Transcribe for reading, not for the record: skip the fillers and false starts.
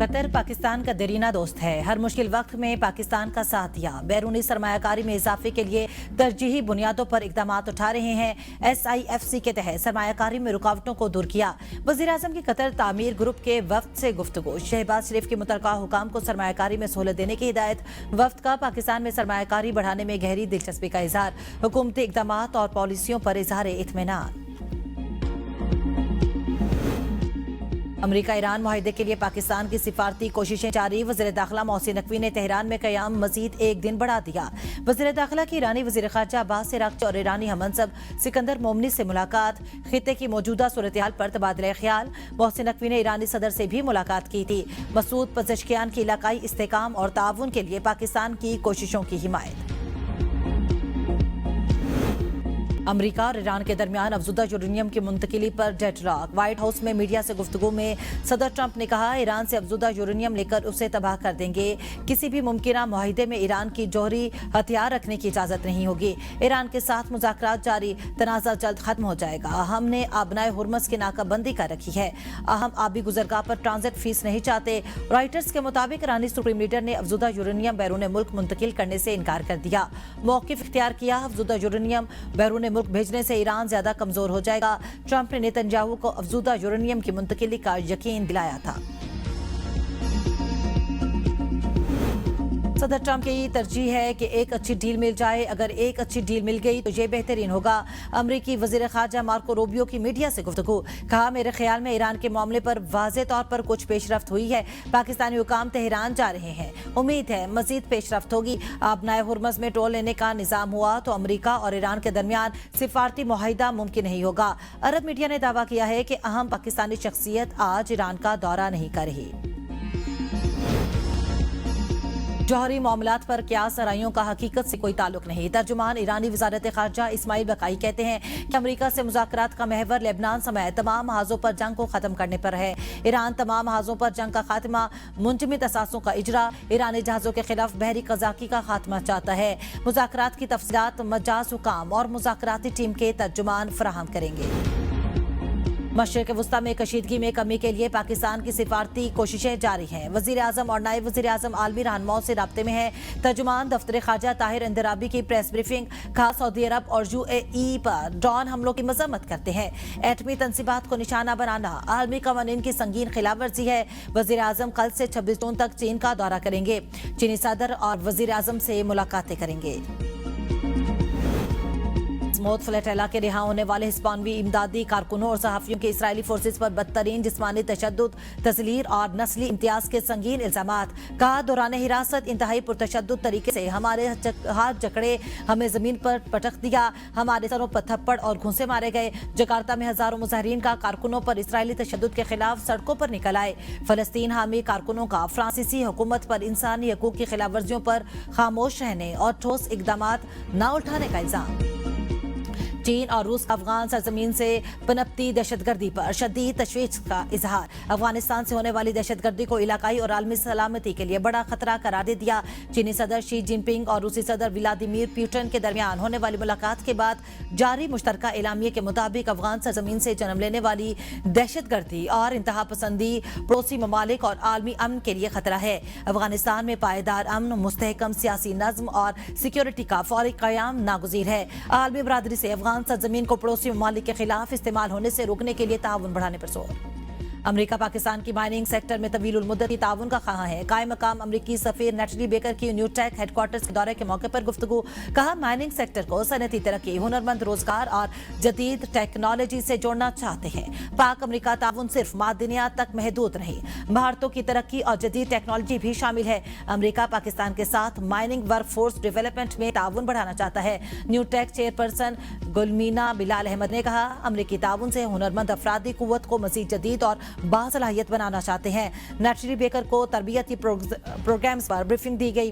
قطر پاکستان کا دیرینہ دوست ہے. ہر مشکل وقت میں پاکستان کا ساتھ دیا. بیرونی سرمایہ کاری میں اضافے کے لیے ترجیحی بنیادوں پر اقدامات اٹھا رہے ہیں. SIFC کے تحت سرمایہ کاری میں رکاوٹوں کو دور کیا. وزیر اعظم کی قطر تعمیر گروپ کے وفد سے گفتگو. شہباز شریف کی متعلقہ حکام کو سرمایہ کاری میں سہولت دینے کی ہدایت. وفد کا پاکستان میں سرمایہ کاری بڑھانے میں گہری دلچسپی کا اظہار. حکومتی اقدامات اور پالیسیوں پر اظہار اطمینان. امریکہ ایران معاہدے کے لیے پاکستان کی سفارتی کوششیں جاری. وزیر داخلہ محسن نقوی نے تہران میں قیام مزید ایک دن بڑھا دیا. وزیر داخلہ کی ایرانی وزیر خارجہ عباس عراقچی اور ایرانی ہم منصب سکندر مومنی سے ملاقات. خطے کی موجودہ صورتحال پر تبادلہ خیال. محسن نقوی نے ایرانی صدر سے بھی ملاقات کی تھی. مسعود پزشکیان کی علاقائی استحکام اور تعاون کے لیے پاکستان کی کوششوں کی حمایت. امریکہ اور ایران کے درمیان افزودہ یورینیم کی منتقلی پر ڈیڈ لاک. وائٹ ہاؤس میں میڈیا سے گفتگو میں صدر ٹرمپ نے کہا ایران سے افزودہ یورینیم لے کر اسے تباہ کر دیں گے. کسی بھی ممکنہ معاہدے میں ایران کی جوہری ہتھیار رکھنے کی اجازت نہیں ہوگی. ایران کے ساتھ مذاکرات جاری. تنازع جلد ختم ہو جائے گا. ہم نے آبنائے ہرمز کی ناکہ بندی کر رکھی ہے. ہم آبی گزرگاہ پر ٹرانزٹ فیس نہیں چاہتے. رائٹرز کے مطابق ایرانی سپریم لیڈر نے افزودہ یورینیم بیرون ملک منتقل کرنے سے انکار کر دیا. موقف اختیار کیا. افزودہ یورینیم بیرون ملک بھیجنے سے ایران زیادہ کمزور ہو جائے گا. ٹرمپ نے نیتنیاہو کو افزودہ یورینیم کی منتقلی کا یقین دلایا تھا. صدر ٹرمپ کی ترجیح ہے کہ ایک اچھی ڈیل مل جائے. اگر ایک اچھی ڈیل مل گئی تو یہ بہترین ہوگا. امریکی وزیر خارجہ مارکو روبیو کی میڈیا سے گفتگو. کہا میرے خیال میں ایران کے معاملے پر واضح طور پر کچھ پیش رفت ہوئی ہے. پاکستانی حکام تہران جا رہے ہیں. امید ہے مزید پیش رفت ہوگی. آبنائے ہرمز میں ٹول لینے کا نظام ہوا تو امریکہ اور ایران کے درمیان سفارتی معاہدہ ممکن نہیں ہوگا. عرب میڈیا نے دعویٰ کیا ہے کہ اہم پاکستانی شخصیت آج ایران کا دورہ نہیں کر رہی. جوہری معاملات پر قیاس آرائیوں کا حقیقت سے کوئی تعلق نہیں. ترجمان ایرانی وزارت خارجہ اسماعیل بقائی کہتے ہیں کہ امریکہ سے مذاکرات کا محور لبنان سمیت تمام محاذوں پر جنگ کو ختم کرنے پر ہے. ایران تمام محاذوں پر جنگ کا خاتمہ, منجمد اثاثوں کا اجرا, ایرانی جہازوں کے خلاف بحری قزاقی کا خاتمہ چاہتا ہے. مذاکرات کی تفصیلات مجاز حکام اور مذاکراتی ٹیم کے ترجمان فراہم کریں گے. مشرق وسطی میں کشیدگی میں کمی کے لیے پاکستان کی سفارتی کوششیں جاری ہیں. وزیر اعظم اور نائب وزیر اعظم عالمی رہنماؤں سے رابطے میں ہیں. ترجمان دفتر خارجہ طاہر اندرابی کی پریس بریفنگ. خاص سعودی عرب اور UAE پر ڈرون حملوں کی مذمت کرتے ہیں. ایٹمی تنصیبات کو نشانہ بنانا عالمی قوانین کی سنگین خلاف ورزی ہے. وزیر اعظم کل سے 26 جون تک چین کا دورہ کریں گے. چینی صدر اور وزیر اعظم سے ملاقاتیں کریں گے. موت فلیٹیلا کے رہا ہونے والے ہسپانوی امدادی کارکنوں اور صحافیوں کے اسرائیلی فورسز پر بدترین جسمانی تشدد, تذلیل اور نسلی امتیاز کے سنگین الزامات. کہا دوران حراست انتہائی پرتشدد طریقے سے ہمارے ہاتھ جکڑے, ہمیں زمین پر پٹک دیا, ہمارے سروں پر تھپڑ اور گھونسے مارے گئے. جکارتہ میں ہزاروں مظاہرین کا کارکنوں پر اسرائیلی تشدد کے خلاف سڑکوں پر نکل آئے. فلسطین حامی کارکنوں کا فرانسیسی حکومت پر انسانی حقوق کی خلاف ورزیوں پر خاموش رہنے اور ٹھوس اقدامات نہ اٹھانے کا الزام. چین اور روس کا افغان سرزمین سے پنپتی دہشت گردی پر شدید تشویش کا اظہار. افغانستان سے ہونے والی دہشت گردی کو علاقائی اور عالمی سلامتی کے لیے بڑا خطرہ قرار دے دیا. چینی صدر شی جن پنگ اور روسی صدر ولادیمیر پیوٹن کے درمیان ہونے والی ملاقات کے بعد جاری مشترکہ اعلامیے کے مطابق افغان سرزمین سے جنم لینے والی دہشت گردی اور انتہا پسندی پڑوسی ممالک اور عالمی امن کے لیے خطرہ ہے. افغانستان میں پائیدار امن, مستحکم سیاسی نظم اور سیکیورٹی کا فوری قیام ناگزیر ہے. عالمی برادری سے افغان سرزمین کو پڑوسی ممالک کے خلاف استعمال ہونے سے روکنے کے لیے تعاون بڑھانے پر زور. امریکہ پاکستان کی مائننگ سیکٹر میں طویل المدت کی تعاون کا خواہاں ہے. قائم مقام امریکی سفیر نیٹلی بیکر کی نیو ٹیک ہیڈ کوارٹرز کے دورے کے موقع پر گفتگو. کہا مائننگ سیکٹر کو صنعتی ترقی, ہنرمند روزگار اور جدید ٹیکنالوجی سے جوڑنا چاہتے ہیں. پاک امریکہ تعاون صرف معدنیات تک محدود نہیں, مہارتوں کی ترقی اور جدید ٹیکنالوجی بھی شامل ہے. امریکہ پاکستان کے ساتھ مائننگ ورک فورس ڈیولپمنٹ میں تعاون بڑھانا چاہتا ہے. نیو ٹیک چیئرپرسن گلمینا بلال احمد نے کہا امریکی تعاون سے ہنرمند افرادی قوت کو مزید جدید اور باصلاحیت بنانا چاہتے ہیں. نیٹلی بیکر کو تربیتی پروگرامز پر بریفنگ دی گئی.